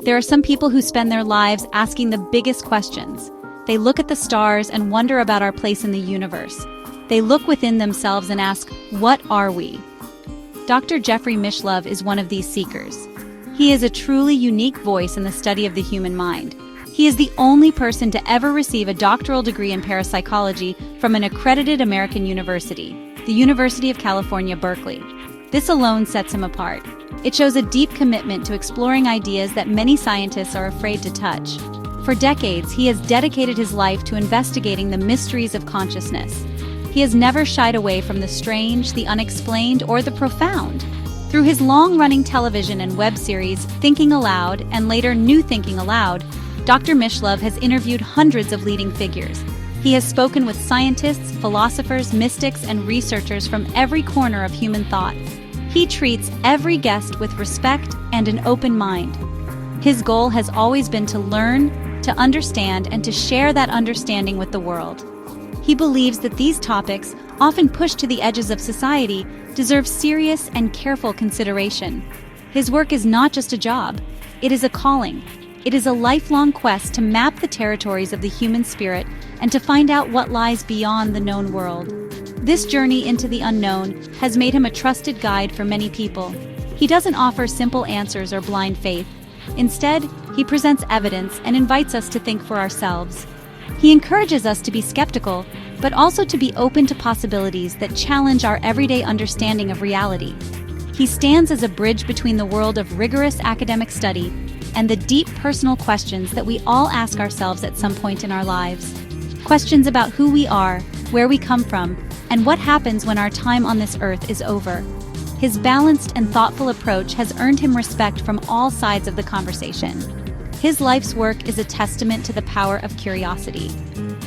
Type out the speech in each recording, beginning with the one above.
There are some people who spend their lives asking the biggest questions. They look at the stars and wonder about our place in the universe. They look within themselves and ask, what are we? Dr. Jeffrey Mishlove is one of these seekers. He is a truly unique voice in the study of the human mind. He is the only person to ever receive a doctoral degree in parapsychology from an accredited American university, the University of California, Berkeley. This alone sets him apart. It shows a deep commitment to exploring ideas that many scientists are afraid to touch. For decades, he has dedicated his life to investigating the mysteries of consciousness. He has never shied away from the strange, the unexplained, or the profound. Through his long-running television and web series, Thinking Aloud, and later New Thinking Aloud, Dr. Mishlove has interviewed hundreds of leading figures. He has spoken with scientists, philosophers, mystics, and researchers from every corner of human thought. He treats every guest with respect and an open mind. His goal has always been to learn, to understand, and to share that understanding with the world. He believes that these topics, often pushed to the edges of society, deserve serious and careful consideration. His work is not just a job, it is a calling. It is a lifelong quest to map the territories of the human spirit and to find out what lies beyond the known world. This journey into the unknown has made him a trusted guide for many people. He doesn't offer simple answers or blind faith. Instead, he presents evidence and invites us to think for ourselves. He encourages us to be skeptical, but also to be open to possibilities that challenge our everyday understanding of reality. He stands as a bridge between the world of rigorous academic study and the deep personal questions that we all ask ourselves at some point in our lives. Questions about who we are, where we come from, and what happens when our time on this earth is over. His balanced and thoughtful approach has earned him respect from all sides of the conversation. His life's work is a testament to the power of curiosity.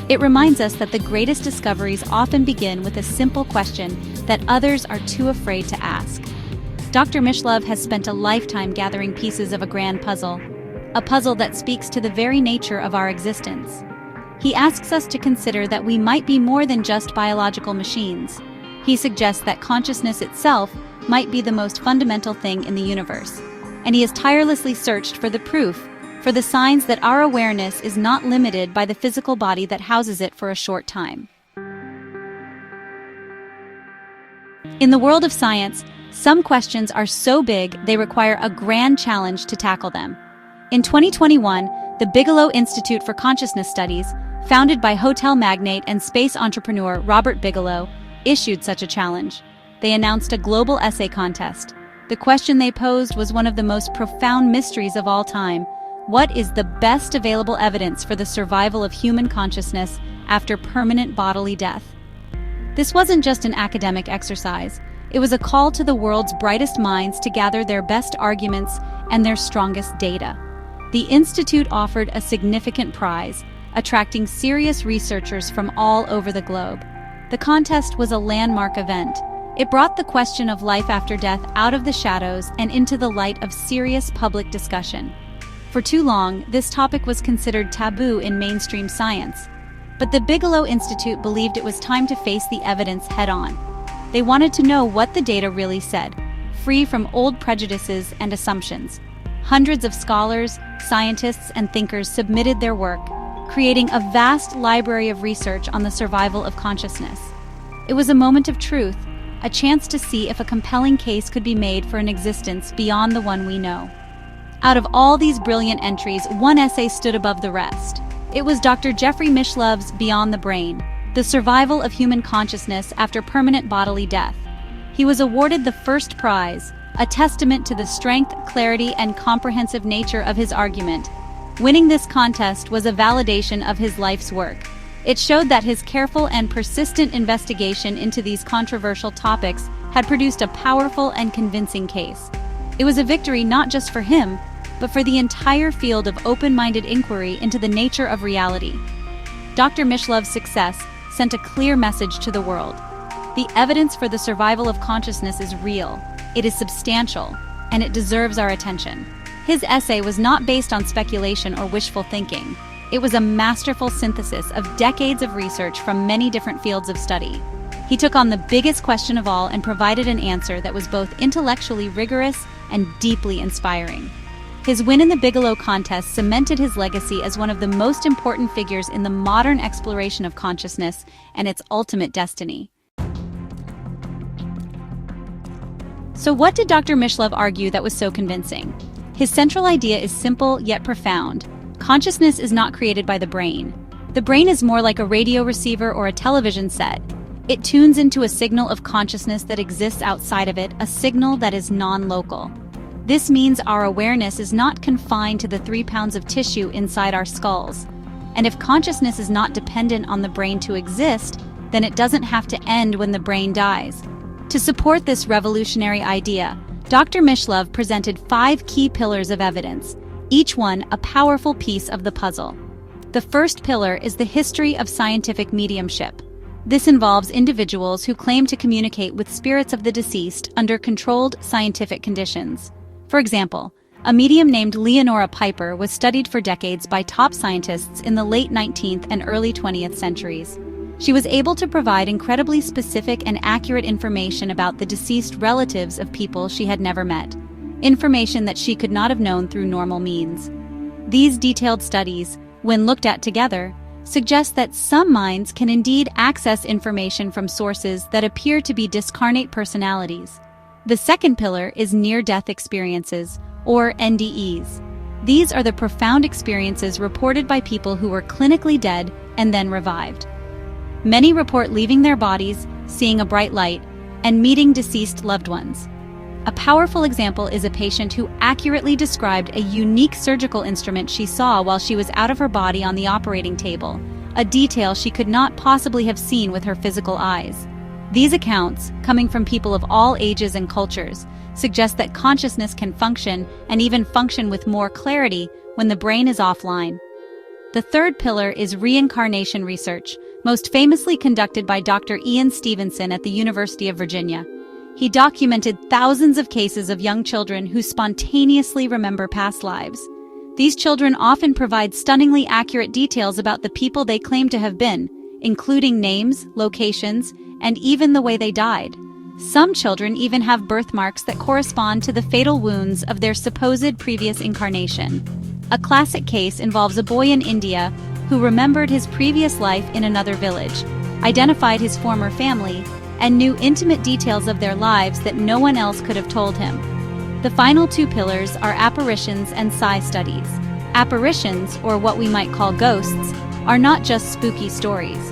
It reminds us that the greatest discoveries often begin with a simple question that others are too afraid to ask. Dr. Mishlove has spent a lifetime gathering pieces of a grand puzzle, a puzzle that speaks to the very nature of our existence. He asks us to consider that we might be more than just biological machines. He suggests that consciousness itself might be the most fundamental thing in the universe, and he has tirelessly searched for the proof, for the signs that our awareness is not limited by the physical body that houses it for a short time. In the world of science, some questions are so big they require a grand challenge to tackle them. In 2021, the Bigelow Institute for Consciousness Studies, founded by hotel magnate and space entrepreneur Robert Bigelow, issued such a challenge. They announced a global essay contest. The question they posed was one of the most profound mysteries of all time. What is the best available evidence for the survival of human consciousness after permanent bodily death? This wasn't just an academic exercise. It was a call to the world's brightest minds to gather their best arguments and their strongest data. The Institute offered a significant prize, attracting serious researchers from all over the globe. The contest was a landmark event. It brought the question of life after death out of the shadows and into the light of serious public discussion. For too long, this topic was considered taboo in mainstream science. But the Bigelow Institute believed it was time to face the evidence head-on. They wanted to know what the data really said, free from old prejudices and assumptions. Hundreds of scholars, scientists, and thinkers submitted their work, creating a vast library of research on the survival of consciousness. It was a moment of truth, a chance to see if a compelling case could be made for an existence beyond the one we know. Out of all these brilliant entries, one essay stood above the rest. It was Dr. Jeffrey Mishlove's Beyond the Brain, The Survival of Human Consciousness After Permanent Bodily Death. He was awarded the first prize, a testament to the strength, clarity, and comprehensive nature of his argument. Winning this contest was a validation of his life's work. It showed that his careful and persistent investigation into these controversial topics had produced a powerful and convincing case. It was a victory not just for him, but for the entire field of open-minded inquiry into the nature of reality. Dr. Mishlove's success sent a clear message to the world. The evidence for the survival of consciousness is real, it is substantial, and it deserves our attention. His essay was not based on speculation or wishful thinking. It was a masterful synthesis of decades of research from many different fields of study. He took on the biggest question of all and provided an answer that was both intellectually rigorous and deeply inspiring. His win in the Bigelow contest cemented his legacy as one of the most important figures in the modern exploration of consciousness and its ultimate destiny. So what did Dr. Mishlove argue that was so convincing? His central idea is simple yet profound. Consciousness is not created by the brain. The brain is more like a radio receiver or a television set. It tunes into a signal of consciousness that exists outside of it, a signal that is non-local. This means our awareness is not confined to the 3 pounds of tissue inside our skulls. And if consciousness is not dependent on the brain to exist, then it doesn't have to end when the brain dies. To support this revolutionary idea, Dr. Mishlove presented 5 key pillars of evidence, each one a powerful piece of the puzzle. The first pillar is the history of scientific mediumship. This involves individuals who claim to communicate with spirits of the deceased under controlled scientific conditions. For example, a medium named Leonora Piper was studied for decades by top scientists in the late 19th and early 20th centuries. She was able to provide incredibly specific and accurate information about the deceased relatives of people she had never met, information that she could not have known through normal means. These detailed studies, when looked at together, suggest that some minds can indeed access information from sources that appear to be discarnate personalities. The second pillar is near-death experiences, or NDEs. These are the profound experiences reported by people who were clinically dead and then revived. Many report leaving their bodies, seeing a bright light, and meeting deceased loved ones. A powerful example is a patient who accurately described a unique surgical instrument she saw while she was out of her body on the operating table, a detail she could not possibly have seen with her physical eyes. These accounts, coming from people of all ages and cultures, suggest that consciousness can function and even function with more clarity when the brain is offline. The third pillar is reincarnation research, most famously conducted by Dr. Ian Stevenson at the University of Virginia. He documented thousands of cases of young children who spontaneously remember past lives. These children often provide stunningly accurate details about the people they claim to have been, including names, locations, and even the way they died. Some children even have birthmarks that correspond to the fatal wounds of their supposed previous incarnation. A classic case involves a boy in India who remembered his previous life in another village, identified his former family, and knew intimate details of their lives that no one else could have told him. The final 2 pillars are apparitions and psi studies. Apparitions, or what we might call ghosts, are not just spooky stories.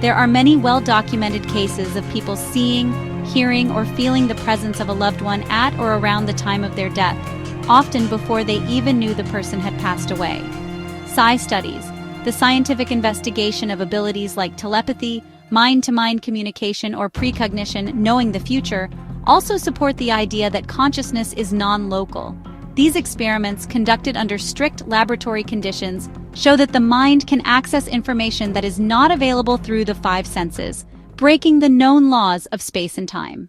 There are many well-documented cases of people seeing, hearing, or feeling the presence of a loved one at or around the time of their death, often before they even knew the person had passed away. Psi studies, the scientific investigation of abilities like telepathy, mind-to-mind communication, or precognition, knowing the future, also support the idea that consciousness is non-local. These experiments, conducted under strict laboratory conditions, show that the mind can access information that is not available through the 5 senses, breaking the known laws of space and time.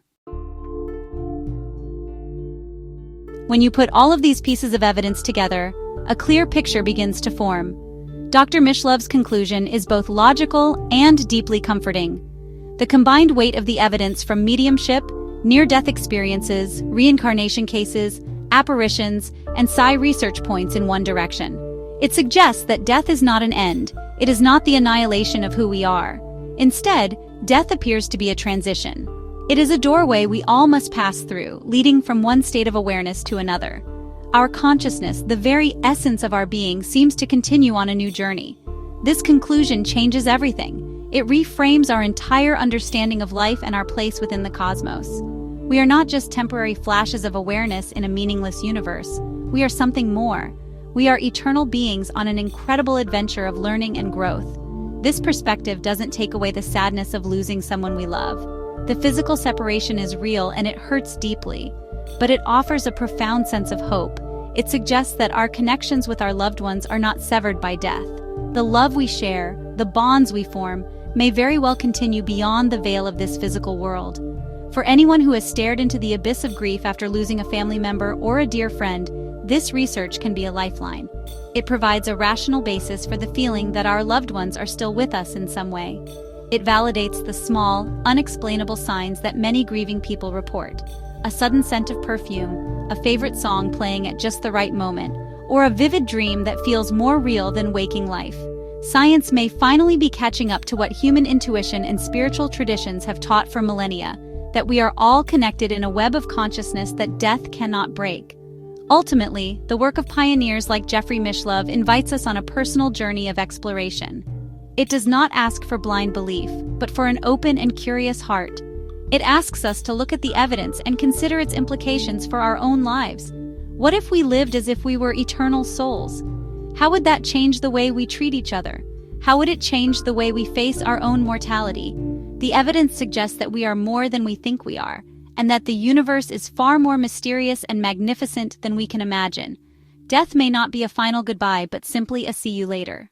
When you put all of these pieces of evidence together, a clear picture begins to form. Dr. Mishlove's conclusion is both logical and deeply comforting. The combined weight of the evidence from mediumship, near-death experiences, reincarnation cases, apparitions, and psi research points in one direction. It suggests that death is not an end. It is not the annihilation of who we are. Instead, death appears to be a transition. It is a doorway we all must pass through, leading from one state of awareness to another. Our consciousness, the very essence of our being, seems to continue on a new journey. This conclusion changes everything. It reframes our entire understanding of life and our place within the cosmos. We are not just temporary flashes of awareness in a meaningless universe. We are something more. We are eternal beings on an incredible adventure of learning and growth. This perspective doesn't take away the sadness of losing someone we love. The physical separation is real and it hurts deeply, but it offers a profound sense of hope. It suggests that our connections with our loved ones are not severed by death. The love we share, the bonds we form, may very well continue beyond the veil of this physical world. For anyone who has stared into the abyss of grief after losing a family member or a dear friend, this research can be a lifeline. It provides a rational basis for the feeling that our loved ones are still with us in some way. It validates the small, unexplainable signs that many grieving people report. a sudden scent of perfume, a favorite song playing at just the right moment, or a vivid dream that feels more real than waking life. Science may finally be catching up to what human intuition and spiritual traditions have taught for millennia, that we are all connected in a web of consciousness that death cannot break. Ultimately, the work of pioneers like Jeffrey Mishlove invites us on a personal journey of exploration. It does not ask for blind belief, but for an open and curious heart. It asks us to look at the evidence and consider its implications for our own lives. What if we lived as if we were eternal souls? How would that change the way we treat each other? How would it change the way we face our own mortality? The evidence suggests that we are more than we think we are, and that the universe is far more mysterious and magnificent than we can imagine. Death may not be a final goodbye, but simply a see you later.